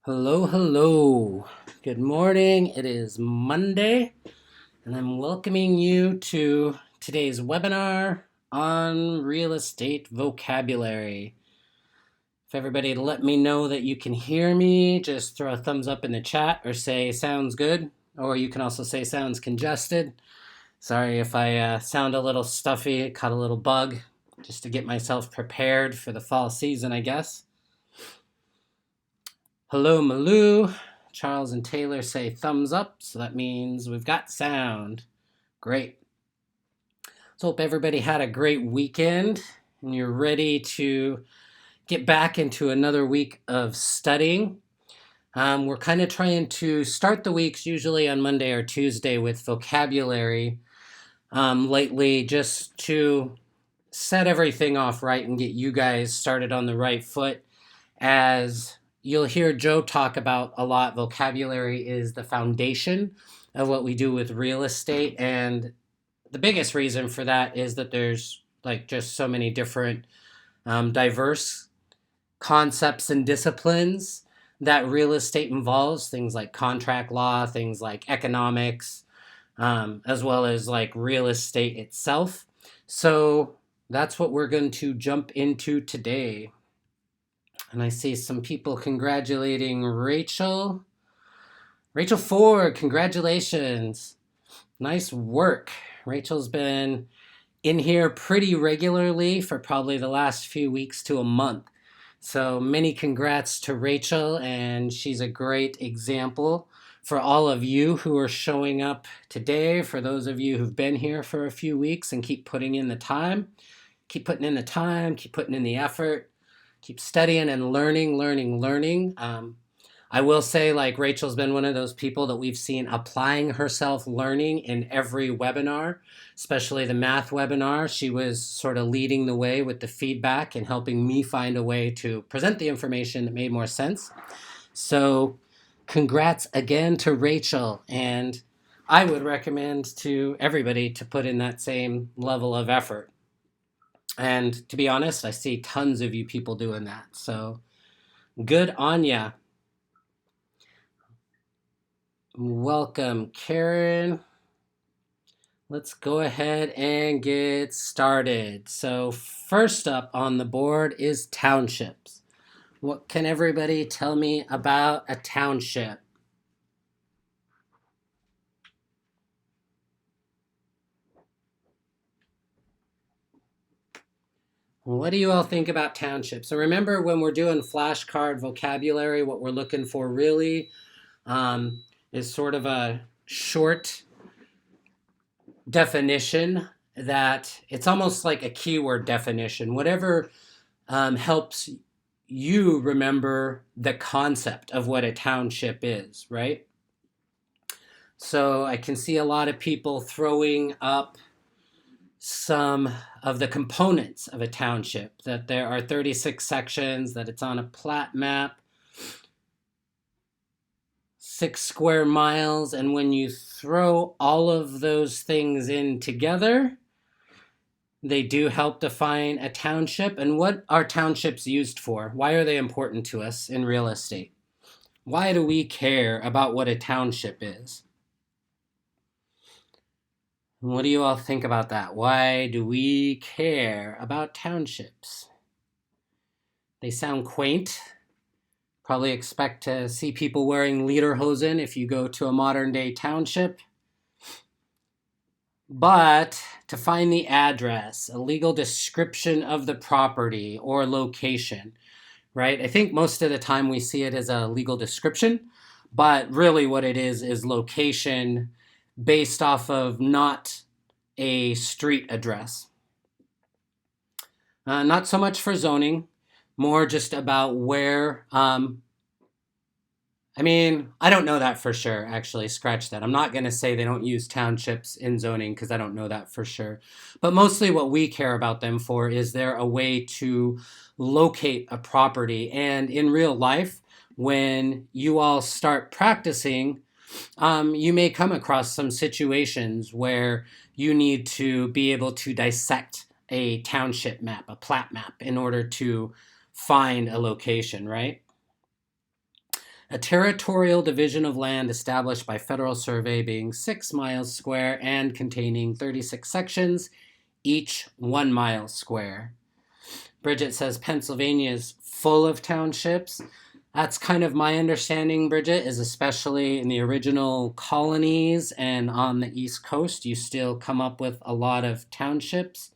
Hello, hello. Good morning. It is Monday, and I'm welcoming you to today's webinar on real estate vocabulary. If everybody let me know that you can hear me, just throw a thumbs up in the chat or say sounds good, or you can also say sounds congested. Sorry if I sound a little stuffy, caught a little bug, just to get myself prepared for the fall season, I guess. Hello, Malou. Charles and Taylor say thumbs up, so that means we've got sound. Great. So hope everybody had a great weekend and you're ready to get back into another week of studying. We're kind of trying to start the weeks usually on Monday or Tuesday with vocabulary lately, just to set everything off right and get you guys started on the right foot. As you'll hear Joe talk about a lot, vocabulary is the foundation of what we do with real estate. And the biggest reason for that is that there's like just so many different diverse concepts and disciplines that real estate involves, things like contract law, things like economics, as well as like real estate itself. So that's what we're going to jump into today. And I see some people congratulating Rachel. Rachel Ford, congratulations. Nice work. Rachel's been in here pretty regularly for probably the last few weeks to a month. So many congrats to Rachel, and she's a great example for all of you who are showing up today, for those of you who've been here for a few weeks and keep putting in the time. Keep putting in the time, keep putting in the effort, keep studying and learning. I will say, like, Rachel's been one of those people that we've seen applying herself learning in every webinar, especially the math webinar. She was sort of leading the way with the feedback and helping me find a way to present the information that made more sense. So congrats again to Rachel. And I would recommend to everybody to put in that same level of effort. And to be honest, I see tons of you people doing that. So good on ya. Welcome, Karen. Let's go ahead and get started. So first up on the board is townships. What can everybody tell me about a township? What do you all think about townships? So remember, when we're doing flashcard vocabulary, what we're looking for really is sort of a short definition that it's almost like a keyword definition, whatever helps you remember the concept of what a township is, right? So I can see a lot of people throwing up some of the components of a township, that there are 36 sections, that it's on a plat map, 6 square miles, and when you throw all of those things in together, they do help define a township. And what are townships used for? Why are they important to us in real estate? Why do we care about what a township is? What do you all think about that? Why do we care about townships? They sound quaint. Probably expect to see people wearing lederhosen if you go to a modern day township. But to find the address, a legal description of the property or location, right? I think most of the time we see it as a legal description, but really what it is location based off of not a street address. Not so much for zoning, more just about where. I don't know that for sure, actually. Scratch that. I'm not going to say they don't use townships in zoning because I don't know that for sure. But mostly what we care about them for is there a way to locate a property. And in real life, when you all start practicing, you may come across some situations where you need to be able to dissect a township map, a plat map, in order to find a location, right? A territorial division of land established by federal survey being 6 miles square and containing 36 sections, each 1 mile square. Bridget says Pennsylvania is full of townships. That's kind of my understanding, Bridget, is especially in the original colonies and on the East Coast, you still come up with a lot of townships.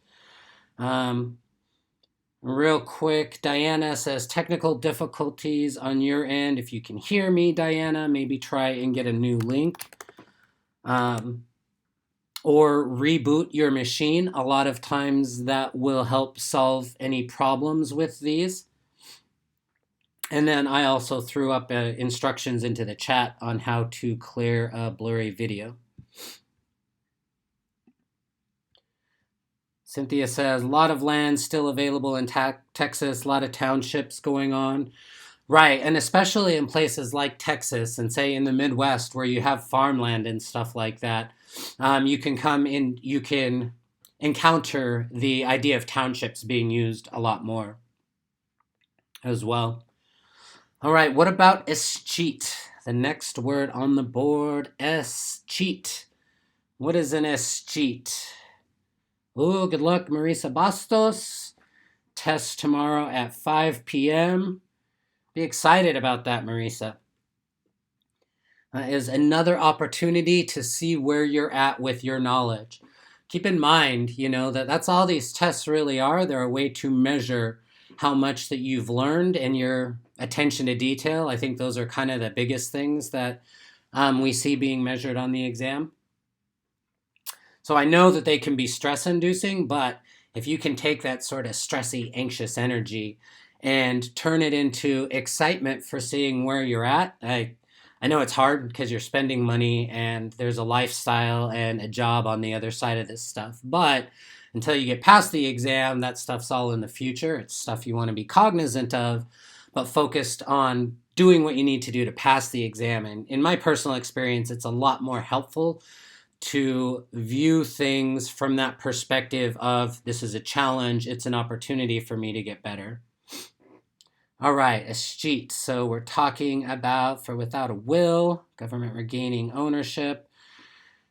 Real quick, Diana says technical difficulties on your end. If you can hear me, Diana, maybe try and get a new link. Or reboot your machine. A lot of times that will help solve any problems with these. And then I also threw up instructions into the chat on how to clear a blurry video. Cynthia says, a lot of land still available in Texas, a lot of townships going on. Right, and especially in places like Texas and say in the Midwest where you have farmland and stuff like that, you can encounter the idea of townships being used a lot more as well. All right, what about escheat? The next word on the board, escheat. What is an escheat? Oh, good luck, Marisa Bastos. Test tomorrow at 5 p.m. Be excited about that, Marisa. Is another opportunity to see where you're at with your knowledge. Keep in mind, that's all these tests really are. They're a way to measure how much that you've learned and your attention to detail. I think those are kind of the biggest things that we see being measured on the exam. So I know that they can be stress-inducing, but if you can take that sort of stressy, anxious energy and turn it into excitement for seeing where you're at, I know it's hard because you're spending money and there's a lifestyle and a job on the other side of this stuff. But until you get past the exam, that stuff's all in the future. It's stuff you want to be cognizant of, but focused on doing what you need to do to pass the exam. And in my personal experience, it's a lot more helpful to view things from that perspective of this is a challenge, it's an opportunity for me to get better. All right, escheat. So we're talking about for without a will, government regaining ownership.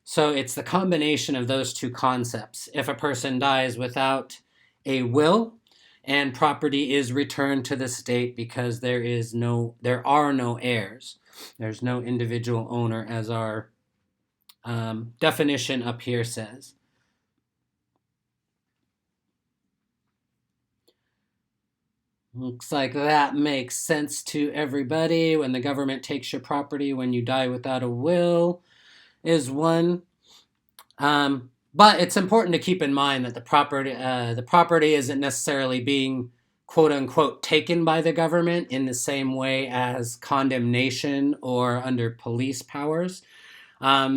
So it's the combination of those two concepts. If a person dies without a will and property is returned to the state because there are no heirs, there's no individual owner as our definition up here says. Looks like that makes sense to everybody. When the government takes your property when you die without a will is one. But it's important to keep in mind that the property isn't necessarily being quote unquote taken by the government in the same way as condemnation or under police powers.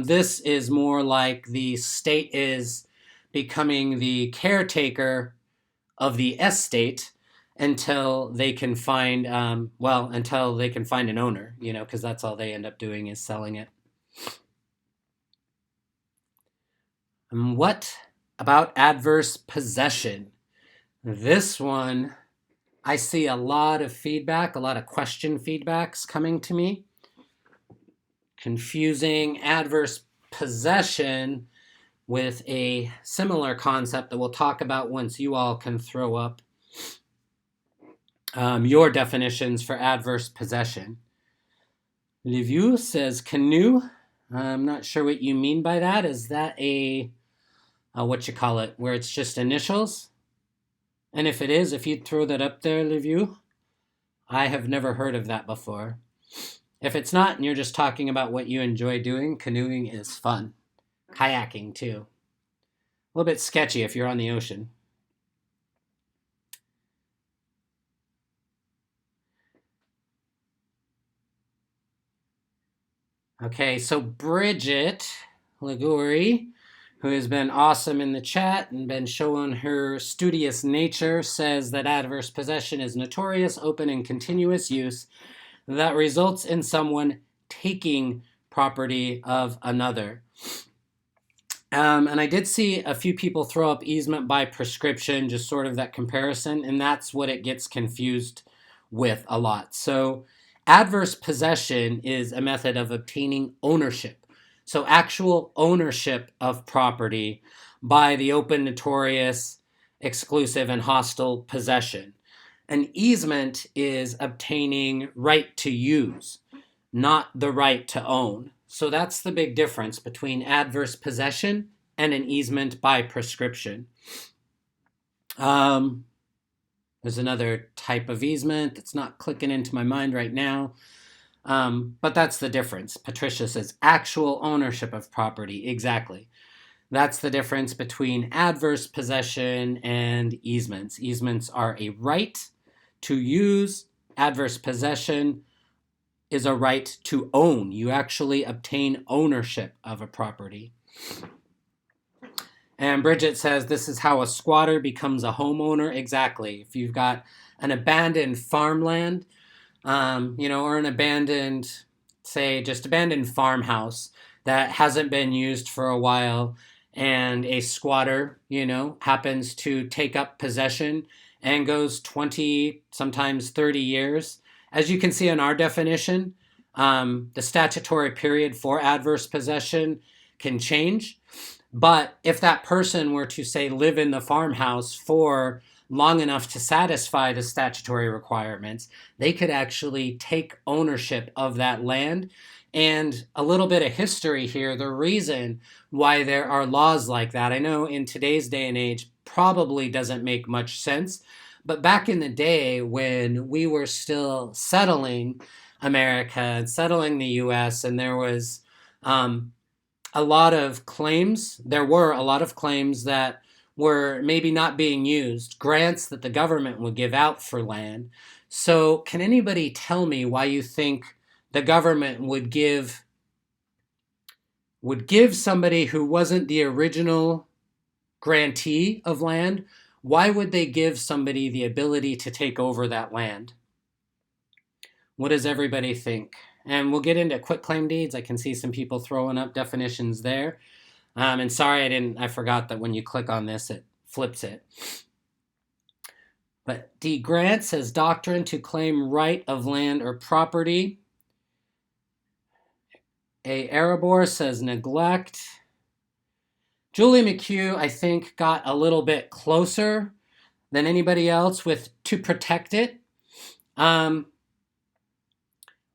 This is more like the state is becoming the caretaker of the estate until they can find an owner, because that's all they end up doing is selling it. What about adverse possession? This one, I see a lot of feedback, a lot of question feedbacks coming to me. Confusing adverse possession with a similar concept that we'll talk about once you all can throw up your definitions for adverse possession. Liviu says canoe. I'm not sure what you mean by that. Is that where it's just initials? And if it is, if you'd throw that up there, Liviu, I have never heard of that before. If it's not, and you're just talking about what you enjoy doing, canoeing is fun. Kayaking, too. A little bit sketchy if you're on the ocean. Okay, so Bridget Liguri, who has been awesome in the chat and been showing her studious nature, says that adverse possession is notorious, open, and continuous use that results in someone taking property of another. And I did see a few people throw up easement by prescription, just sort of that comparison, and that's what it gets confused with a lot. So Adverse possession is a method of obtaining ownership. So actual ownership of property by the open, notorious, exclusive, and hostile possession. An easement is obtaining right to use, not the right to own. So that's the big difference between adverse possession and an easement by prescription. There's another type of easement that's not clicking into my mind right now. But that's the difference. Patricia says actual ownership of property. Exactly. That's the difference between adverse possession and easements. Easements are a right to use. Adverse possession is a right to own. You actually obtain ownership of a property. And Bridget says this is how a squatter becomes a homeowner. Exactly. If you've got an abandoned farmland, or an abandoned, say, just abandoned farmhouse that hasn't been used for a while, and a squatter, happens to take up possession and goes 20, sometimes 30 years. As you can see in our definition, the statutory period for adverse possession can change. But if that person were to, say, live in the farmhouse for long enough to satisfy the statutory requirements, they could actually take ownership of that land. And a little bit of history here, the reason why there are laws like that, I know in today's day and age probably doesn't make much sense, but back in the day when we were still settling America and settling the US, and there was a lot of claims, there were a lot of claims that were maybe not being used, grants that the government would give out for land. So can anybody tell me why you think the government would give somebody who wasn't the original grantee of land, why would they give somebody the ability to take over that land? What does everybody think? And we'll get into quitclaim deeds. I can see some people throwing up definitions there. And sorry, I forgot that when you click on this, it flips it. But D. Grant says doctrine to claim right of land or property. A. Erebor says neglect. Julie McHugh, I think, got a little bit closer than anybody else with to protect it.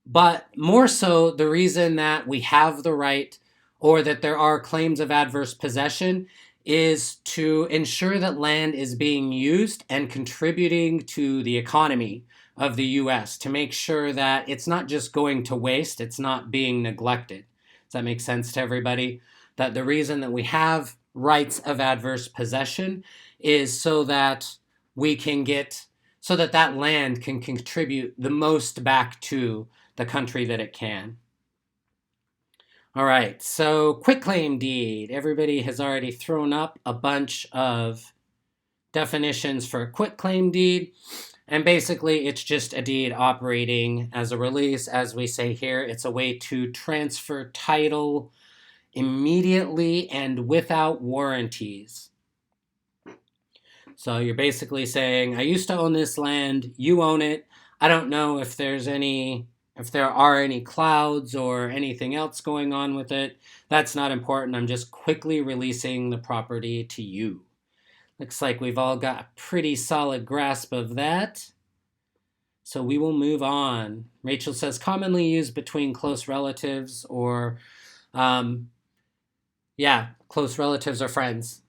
But more so, the reason that we have the right or that there are claims of adverse possession is to ensure that land is being used and contributing to the economy of the U.S., to make sure that it's not just going to waste, it's not being neglected. Does that make sense to everybody? That the reason that we have rights of adverse possession is so that we can so that land can contribute the most back to the country that it can. All right, so quitclaim deed. Everybody has already thrown up a bunch of definitions for a quitclaim deed. And basically, it's just a deed operating as a release. As we say here, it's a way to transfer title immediately and without warranties. So you're basically saying, I used to own this land, you own it. I don't know if there are any clouds or anything else going on with it. That's not important. I'm just quickly releasing the property to you. Looks like we've all got a pretty solid grasp of that. So we will move on. Rachel says commonly used between close relatives or, close relatives or friends.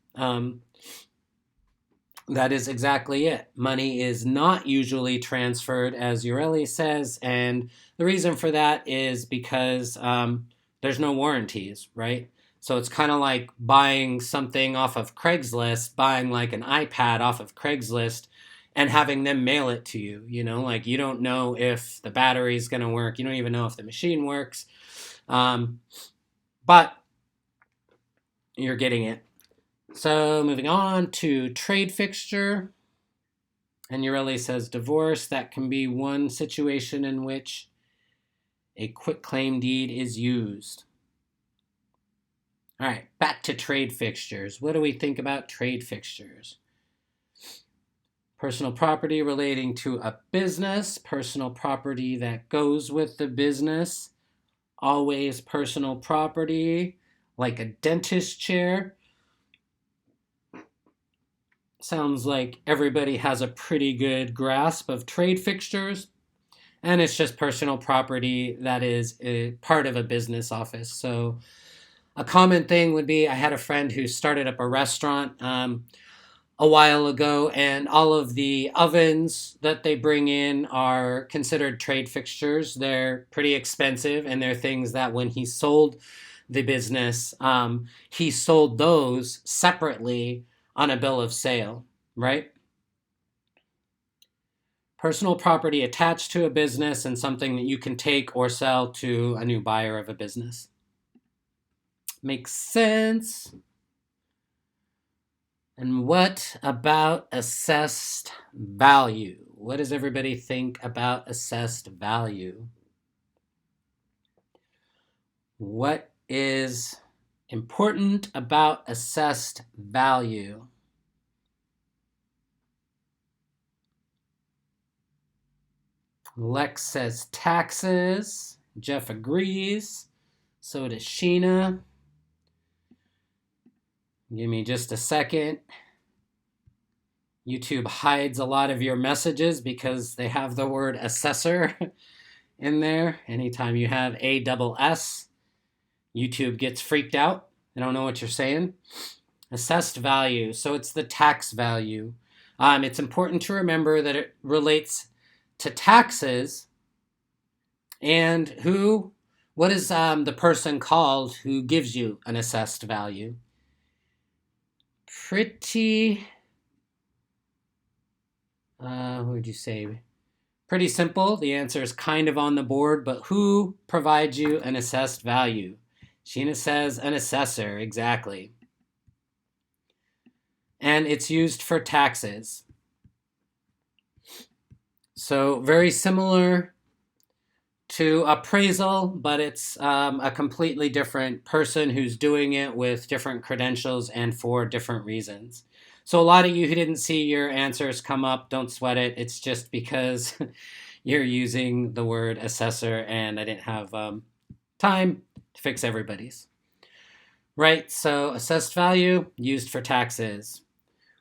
That is exactly it. Money is not usually transferred, as Ureli says, and the reason for that is because there's no warranties, right? So it's kind of like buying something off of Craigslist, buying like an iPad off of Craigslist and having them mail it to you, like you don't know if the battery's going to work. You don't even know if the machine works. But you're getting it. So moving on to trade fixture. And Ureli says divorce. That can be one situation in which a quitclaim deed is used. All right, back to trade fixtures. What do we think about trade fixtures? Personal property relating to a business, personal property that goes with the business, always personal property, like a dentist chair. Sounds like everybody has a pretty good grasp of trade fixtures, and it's just personal property that is a part of a business office. So a common thing would be I had a friend who started up a restaurant a while ago, and all of the ovens that they bring in are considered trade fixtures. They're pretty expensive, and they're things that when he sold the business, he sold those separately on a bill of sale, right? Personal property attached to a business and something that you can take or sell to a new buyer of a business. Makes sense? And what about assessed value? What does everybody think about assessed value? What is important about assessed value? Lex says taxes. Jeff agrees. So does Sheena. Give me just a second. YouTube hides a lot of your messages because they have the word assessor in there. Anytime you have ASS, YouTube gets freaked out. They don't know what you're saying. Assessed value. So it's the tax value. It's important to remember that it relates to taxes and what is the person called who gives you an assessed value? Pretty, what would you say? Pretty simple. The answer is kind of on the board, but who provides you an assessed value? Sheena says an assessor, exactly. And it's used for taxes. So very similar to appraisal, but it's a completely different person who's doing it with different credentials and for different reasons. So a lot of you who didn't see your answers come up, don't sweat it. It's just because you're using the word assessor and I didn't have time to fix everybody's. Right, so assessed value used for taxes.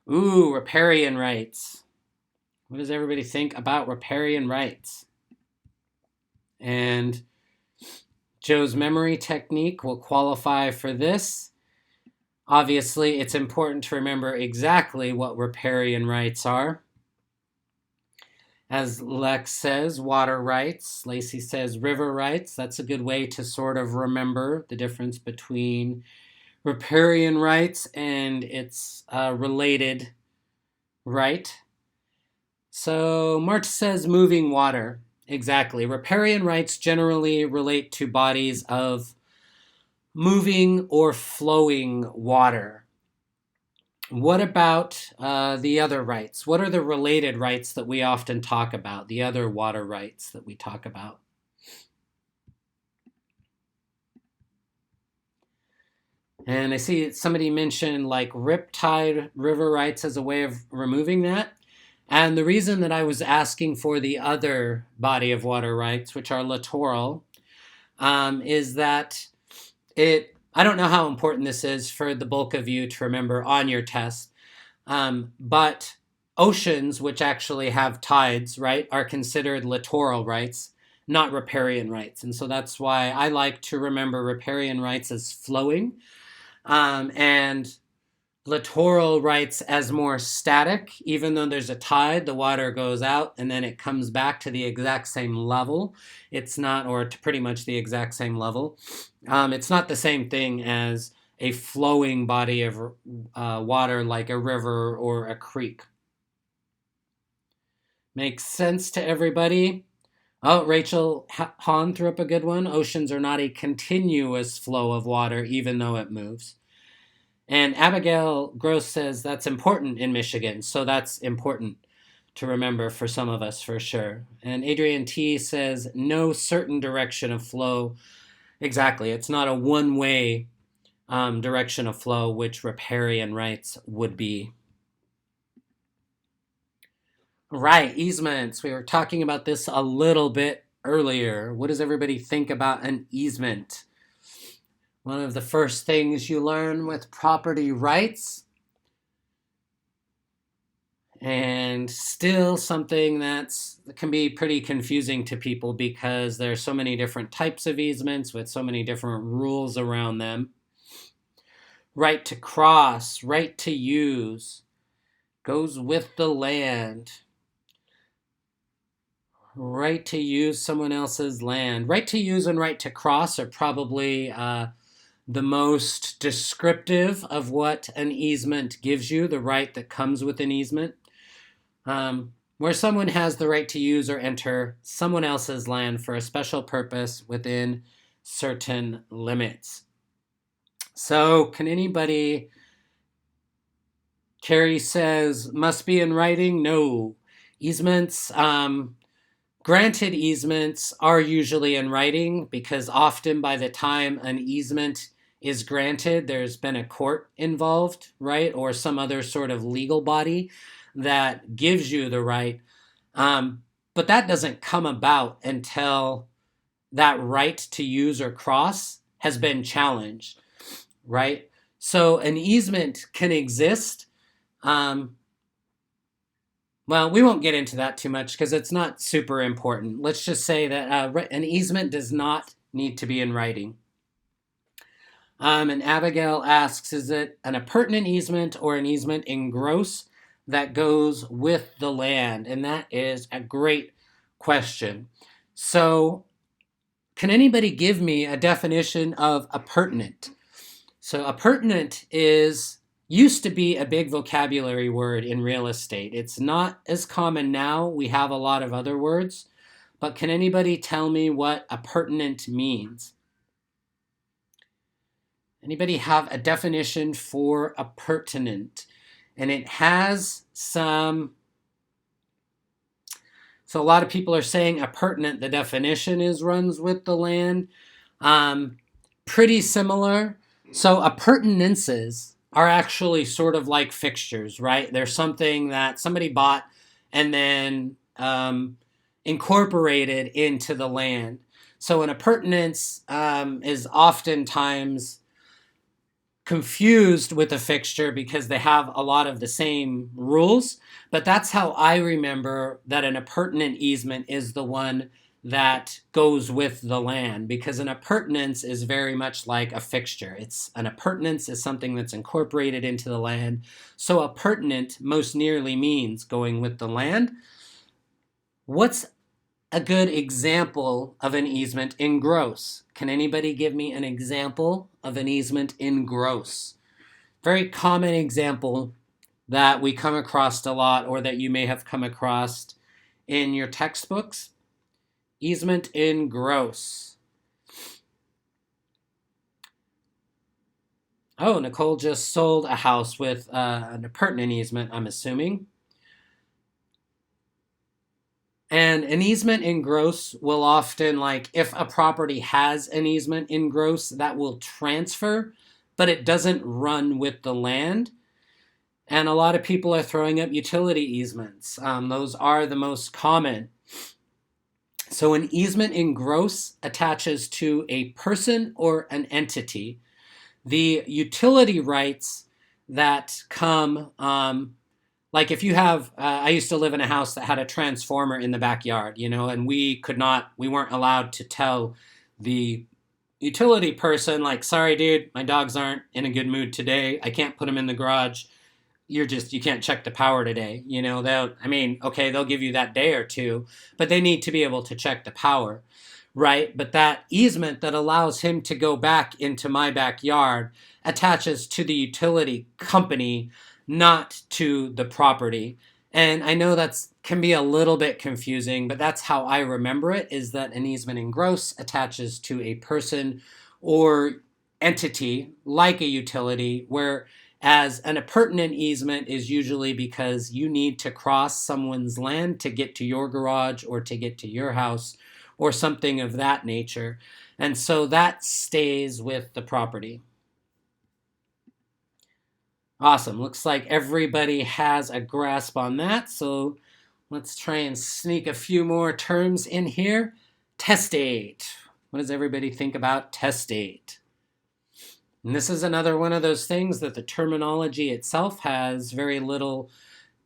Ooh, riparian rights. What does everybody think about riparian rights? And Joe's memory technique will qualify for this. Obviously, it's important to remember exactly what riparian rights are. As Lex says, water rights. Lacey says river rights. That's a good way to sort of remember the difference between riparian rights and its related right. So March says moving water. Exactly. Riparian rights generally relate to bodies of moving or flowing water. What about the other rights? What are the related rights that we often talk about, the other water rights that we talk about? And I see somebody mentioned like riptide river rights as a way of removing that. And the reason that I was asking for the other body of water rights, which are littoral, is that I don't know how important this is for the bulk of you to remember on your test, but oceans, which actually have tides, right, are considered littoral rights, not riparian rights. And so that's why I like to remember riparian rights as flowing, and littoral rights as more static. Even though there's a tide, the water goes out and then it comes back to the exact same level. It's not, or to pretty much the exact same level. It's not the same thing as a flowing body of water like a river or a creek. Makes sense to everybody? Oh, Rachel Hahn threw up a good one. Oceans are not a continuous flow of water, even though it moves. And Abigail Gross says that's important in Michigan. So that's important to remember for some of us, for sure. And Adrian T says no certain direction of flow. Exactly. It's not a one-way direction of flow, which riparian rights would be. Right, easements. We were talking about this a little bit earlier. What does everybody think about an easement? One of the first things you learn with property rights, and still something that can be pretty confusing to people because there's so many different types of easements with so many different rules around them. Right to cross, right to use, goes with the land. Right to use someone else's land. Right to use and right to cross are probably the most descriptive of what an easement gives you, the right that comes with an easement. Where someone has the right to use or enter someone else's land for a special purpose within certain limits. So, can anybody? Carrie says, must be in writing? No. Easements, granted easements are usually in writing because often by the time an easement is granted, there's been a court involved, right? Or some other sort of legal body that gives you the right. But that doesn't come about until that right to use or cross has been challenged, right? So an easement can exist. Um, well, we won't get into that too much because it's not super important. Let's just say that an easement does not need to be in writing. And Abigail asks, is it an appurtenant easement or an easement in gross that goes with the land? And that is a great question. So, can anybody give me a definition of appurtenant? So, appurtenant used to be a big vocabulary word in real estate. It's not as common now. We have a lot of other words. But can anybody tell me what appurtenant means? Anybody have a definition for appurtenant? And it has some. So a lot of people are saying appurtenant, the definition is runs with the land. Pretty similar. So appurtenances are actually sort of like fixtures, right? They're something that somebody bought and then incorporated into the land. So an appurtenance is oftentimes confused with a fixture because they have a lot of the same rules. But that's how I remember that an appurtenant easement is the one that goes with the land, because an appurtenance is very much like a fixture. It's an appurtenance is something that's incorporated into the land. So appurtenant most nearly means going with the land. What's a good example of an easement in gross? Can anybody give me an example of an easement in gross? Very common example that we come across a lot, or that you may have come across in your textbooks. Easement in gross. Oh, Nicole just sold a house with an appurtenant easement, I'm assuming. And an easement in gross will often, like, if a property has an easement in gross, that will transfer, but it doesn't run with the land. And a lot of people are throwing up utility easements. Those are the most common. So an easement in gross attaches to a person or an entity. The utility rights that come, like if you have, I used to live in a house that had a transformer in the backyard, and we weren't allowed to tell the utility person, like, sorry, dude, my dogs aren't in a good mood today. I can't put them in the garage. You can't check the power today. They'll give you that day or two, but they need to be able to check the power, right? But that easement that allows him to go back into my backyard attaches to the utility company, not to the property. And I know that can be a little bit confusing, but that's how I remember it, is that an easement in gross attaches to a person or entity like a utility, whereas an appurtenant easement is usually because you need to cross someone's land to get to your garage or to get to your house or something of that nature. And so that stays with the property. Awesome. Looks like everybody has a grasp on that. So Let's try and sneak a few more terms in here. Testate. What does everybody think about testate? And this is another one of those things that the terminology itself has very little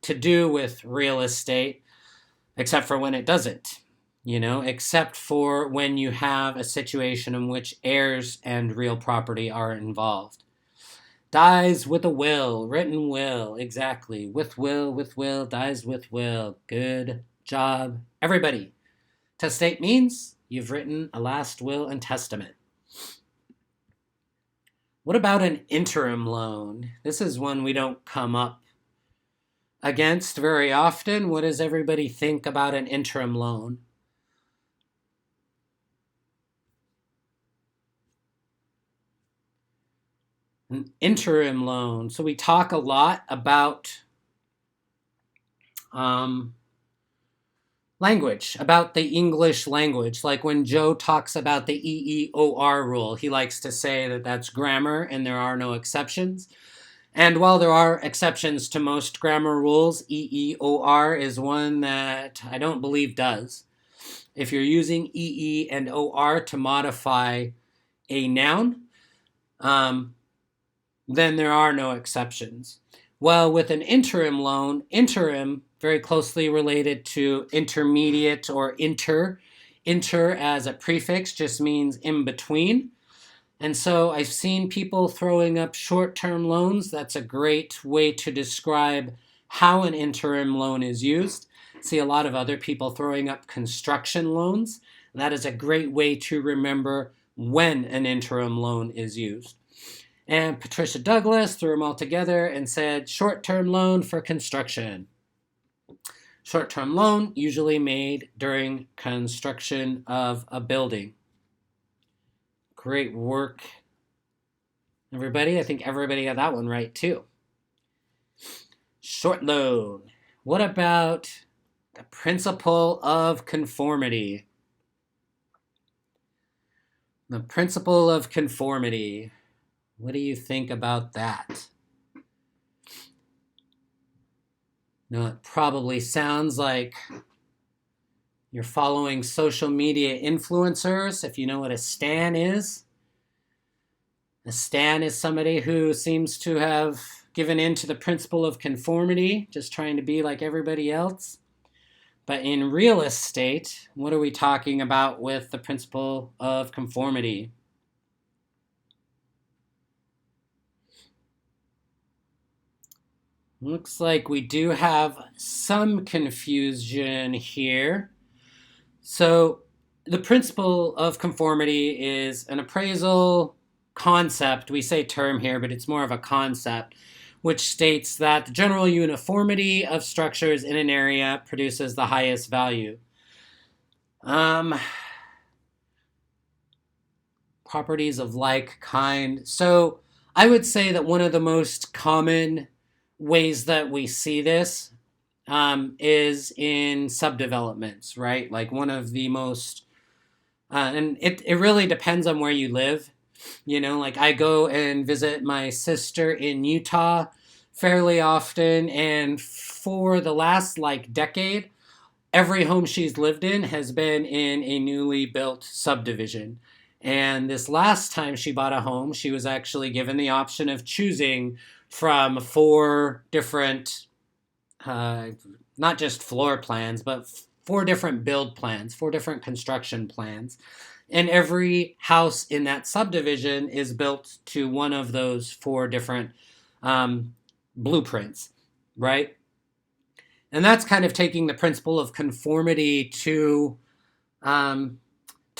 to do with real estate, except for when it doesn't, except for when you have a situation in which heirs and real property are involved. Dies with a will, written will, exactly. With will, dies with will. Good job, everybody. Testate means you've written a last will and testament. What about an interim loan? This is one we don't come up against very often. What does everybody think about an interim loan? An interim loan. So we talk a lot about language, about the English language. Like when Joe talks about the EEOR rule, he likes to say that that's grammar and there are no exceptions. And while there are exceptions to most grammar rules, EEOR is one that I don't believe does. If you're using EE and OR to modify a noun, then there are no exceptions. Well, with an interim loan, interim, very closely related to intermediate or inter. Inter as a prefix just means in between. And so I've seen people throwing up short-term loans. That's a great way to describe how an interim loan is used. I see a lot of other people throwing up construction loans. That is a great way to remember when an interim loan is used. And Patricia Douglas threw them all together and said, short-term loan for construction. Short-term loan usually made during construction of a building. Great work, everybody. I think everybody got that one right, too. Short loan. What about the principle of conformity? The principle of conformity. What do you think about that? Now, it probably sounds like you're following social media influencers, if you know what a stan is. A stan is somebody who seems to have given in to the principle of conformity, just trying to be like everybody else. But in real estate, what are we talking about with the principle of conformity? Looks like we do have some confusion here. So the principle of conformity is an appraisal concept. We say term here, but it's more of a concept, which states that the general uniformity of structures in an area produces the highest value. Properties of like kind. So I would say that one of the most common ways that we see this is in subdevelopments, right? Like one of the most, and it really depends on where you live. Like I go and visit my sister in Utah fairly often, and for the last decade, every home she's lived in has been in a newly built subdivision. And this last time she bought a home, she was actually given the option of choosing from 4 different, not just floor plans, but 4 different build plans, 4 different construction plans. And every house in that subdivision is built to one of those 4 different blueprints, right? And that's kind of taking the principle of conformity to an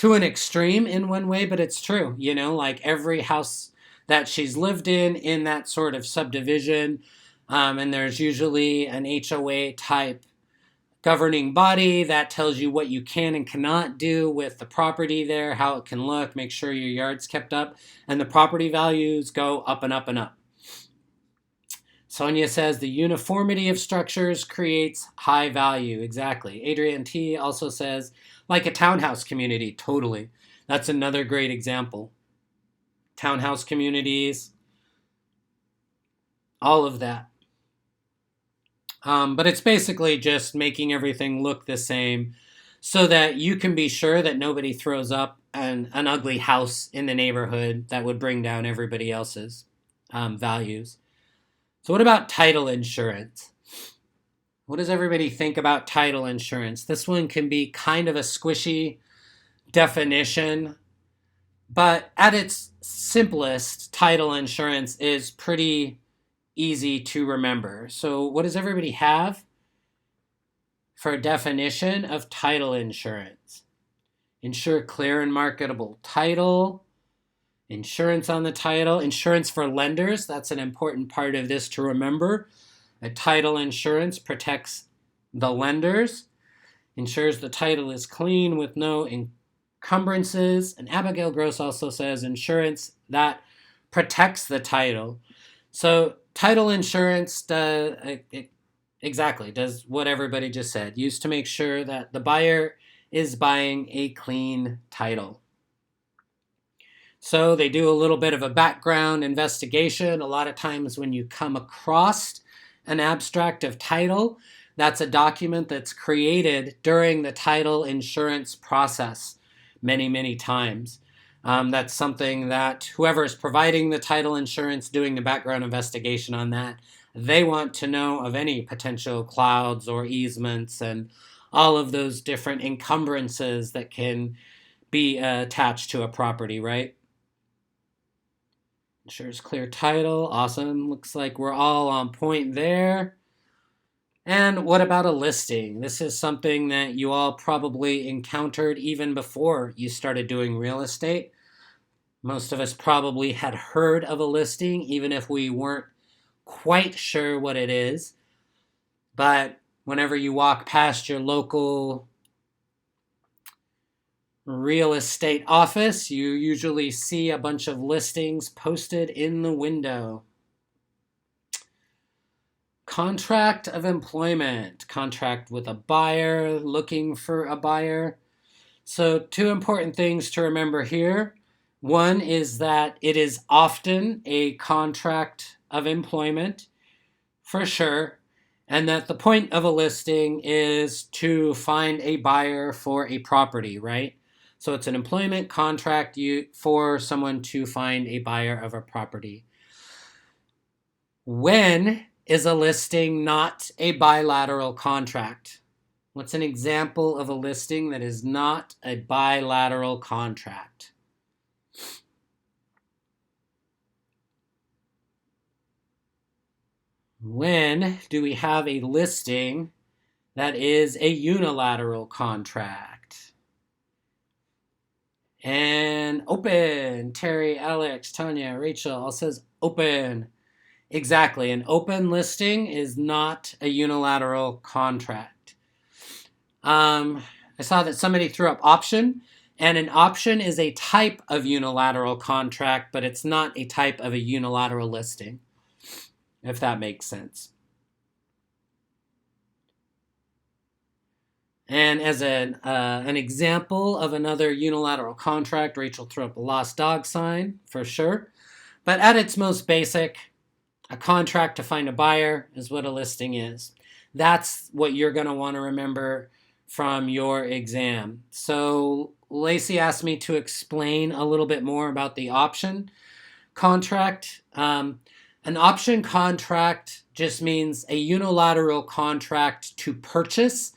extreme in one way, but it's true. Like every house that she's lived in that sort of subdivision, and there's usually an HOA type governing body that tells you what you can and cannot do with the property there, how it can look, make sure your yard's kept up, and the property values go up and up and up. Sonia says the uniformity of structures creates high value. Exactly. Adrian T. also says, like a townhouse community. Totally. That's another great example. Townhouse communities, all of that. But it's basically just making everything look the same so that you can be sure that nobody throws up an ugly house in the neighborhood that would bring down everybody else's values. So, what about title insurance? What does everybody think about title insurance? This one can be kind of a squishy definition, but at its simplest, title insurance is pretty easy to remember. So, what does everybody have for a definition of title insurance? Insure clear and marketable title, insurance on the title, insurance for lenders. That's an important part of this to remember. A title insurance protects the lenders, ensures the title is clean with no encumbrances. And Abigail Gross also says insurance that protects the title. So title insurance does what everybody just said. Used to make sure that the buyer is buying a clean title. So they do a little bit of a background investigation. A lot of times when you come across an abstract of title, that's a document that's created during the title insurance process many, many times. That's something that whoever is providing the title insurance, doing the background investigation on that, they want to know of any potential clouds or easements and all of those different encumbrances that can be attached to a property, right? Ensures clear title. Awesome. Looks like we're all on point there. And what about a listing? This is something that you all probably encountered even before you started doing real estate. Most of us probably had heard of a listing, even if we weren't quite sure what it is. But whenever you walk past your local real estate office, you usually see a bunch of listings posted in the window. Contract of employment, contract with a buyer, looking for a buyer. So 2 important things to remember here. One is that it is often a contract of employment, for sure, and that the point of a listing is to find a buyer for a property, right? So it's an employment contract for someone to find a buyer of a property. When is a listing not a bilateral contract? What's an example of a listing that is not a bilateral contract? When do we have a listing that is a unilateral contract? And open. Terry, Alex, Tanya, Rachel all says open. Exactly. An open listing is not a unilateral contract. I saw that somebody threw up option, and an option is a type of unilateral contract, but it's not a type of a unilateral listing, if that makes sense. And as an example of another unilateral contract, Rachel threw up a lost dog sign, for sure. But at its most basic, a contract to find a buyer is what a listing is. That's what you're going to want to remember from your exam. So Lacey asked me to explain a little bit more about the option contract. An option contract just means a unilateral contract to purchase.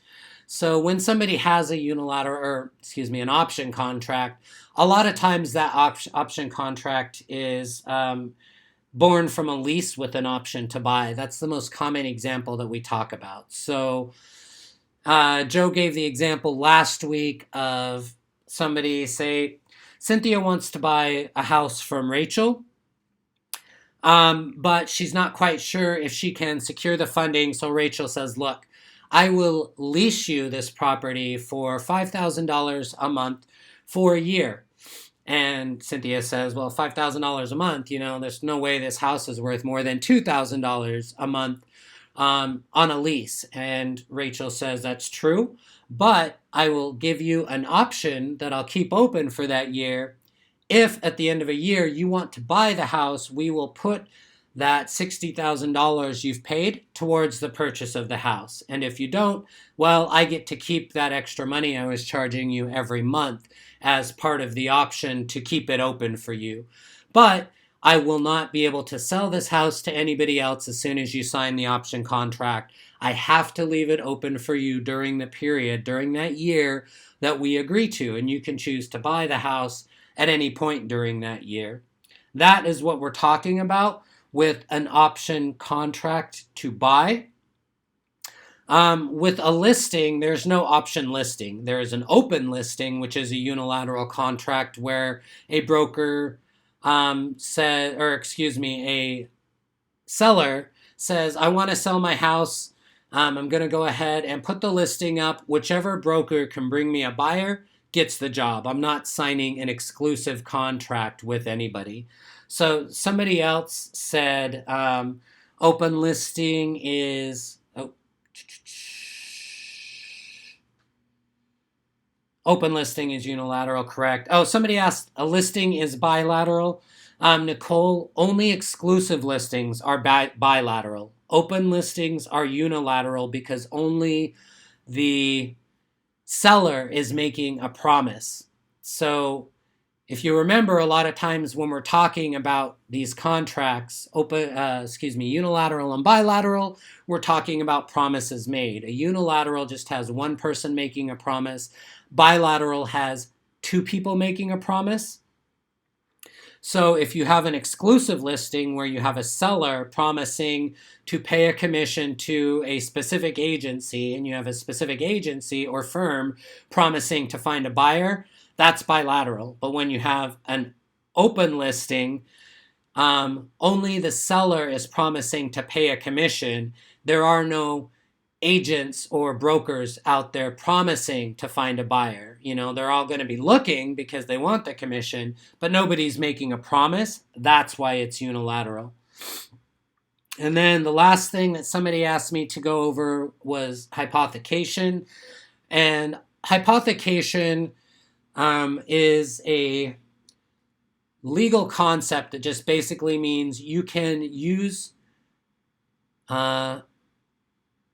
So when somebody has an option contract, a lot of times that option contract is born from a lease with an option to buy. That's the most common example that we talk about. So Joe gave the example last week of somebody, say, Cynthia wants to buy a house from Rachel, but she's not quite sure if she can secure the funding. So Rachel says, look, I will lease you this property for $5,000 a month for a year. And Cynthia says, well, $5,000 a month, there's no way this house is worth more than $2,000 a month on a lease. And Rachel says, that's true, but I will give you an option that I'll keep open for that year. If at the end of a year you want to buy the house, we will put that $60,000 you've paid towards the purchase of the house. And if you don't, well, I get to keep that extra money I was charging you every month as part of the option to keep it open for you. But I will not be able to sell this house to anybody else as soon as you sign the option contract. I have to leave it open for you during the period, during that year that we agree to. And you can choose to buy the house at any point during that year. That is what we're talking about with an option contract to buy. With a listing, there's no option listing. There is an open listing, which is a unilateral contract where a broker a seller says, I want to sell my house. I'm going to go ahead and put the listing up. Whichever broker can bring me a buyer gets the job. I'm not signing an exclusive contract with anybody. So somebody else said open listing is... Open listing is unilateral, correct? Oh, somebody asked, a listing is bilateral. Nicole, only exclusive listings are bilateral. Open listings are unilateral because only the seller is making a promise. So if you remember, a lot of times when we're talking about these contracts, unilateral and bilateral, we're talking about promises made. A unilateral just has one person making a promise. Bilateral has two people making a promise. So if you have an exclusive listing where you have a seller promising to pay a commission to a specific agency, and you have a specific agency or firm promising to find a buyer, that's bilateral. But when you have an open listing, only the seller is promising to pay a commission. There are no agents or brokers out there promising to find a buyer. You know, they're all going to be looking because they want the commission, but nobody's making a promise. That's why it's unilateral. And then the last thing that somebody asked me to go over was hypothecation. And hypothecation is a legal concept that just basically means you can use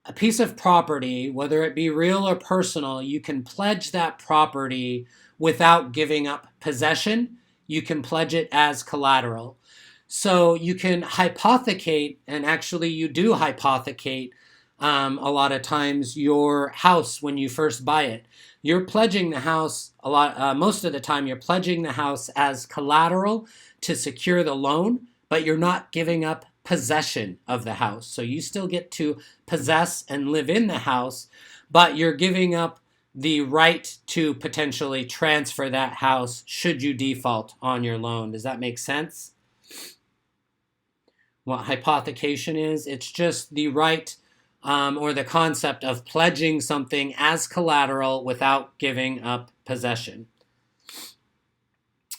a piece of property, whether it be real or personal, you can pledge that property without giving up possession. You can pledge it as collateral. So you can hypothecate, and actually you do hypothecate a lot of times your house when you first buy it. You're pledging the house most of the time you're pledging the house as collateral to secure the loan, but you're not giving up possession of the house. So you still get to possess and live in the house, but you're giving up the right to potentially transfer that house should you default on your loan. Does that make sense? What hypothecation is? It's just the right or the concept of pledging something as collateral without giving up possession.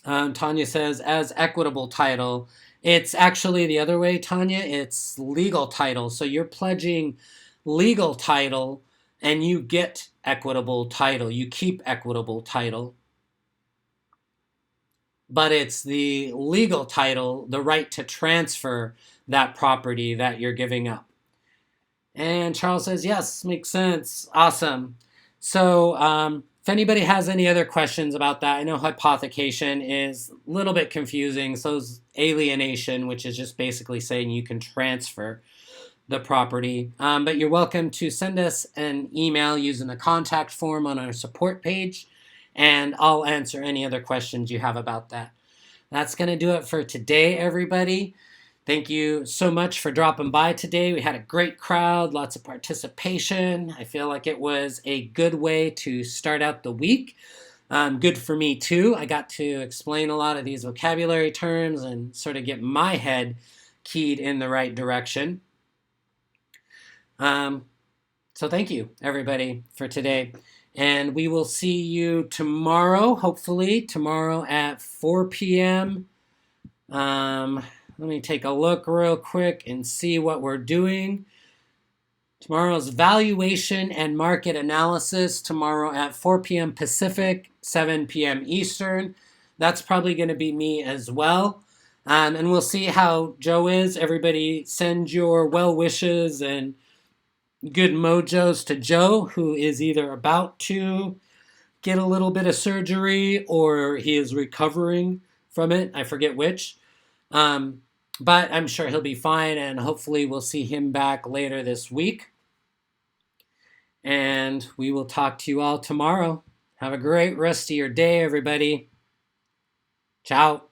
Tanya says, as equitable title. It's actually the other way, Tanya. It's legal title. So you're pledging legal title and you get equitable title. You keep equitable title. But it's the legal title, the right to transfer that property that you're giving up. And Charles says, yes, makes sense. Awesome. So if anybody has any other questions about that, I know hypothecation is a little bit confusing. So is alienation, which is just basically saying you can transfer the property. But you're welcome to send us an email using the contact form on our support page, and I'll answer any other questions you have about that. That's going to do it for today, everybody. Thank you so much for dropping by today. We had a great crowd, lots of participation. I feel like it was a good way to start out the week. Good for me too. I got to explain a lot of these vocabulary terms and sort of get my head keyed in the right direction. So thank you, everybody, for today. And we will see you tomorrow, hopefully, tomorrow at 4 p.m. Let me take a look real quick and see what we're doing. Tomorrow's valuation and market analysis, tomorrow at 4 p.m. Pacific, 7 p.m. Eastern. That's probably going to be me as well. And we'll see how Joe is. Everybody send your well wishes and good mojos to Joe, who is either about to get a little bit of surgery or he is recovering from it. I forget which. Um, but I'm sure he'll be fine, and hopefully we'll see him back later this week. And we will talk to you all tomorrow. Have a great rest of your day, everybody. Ciao.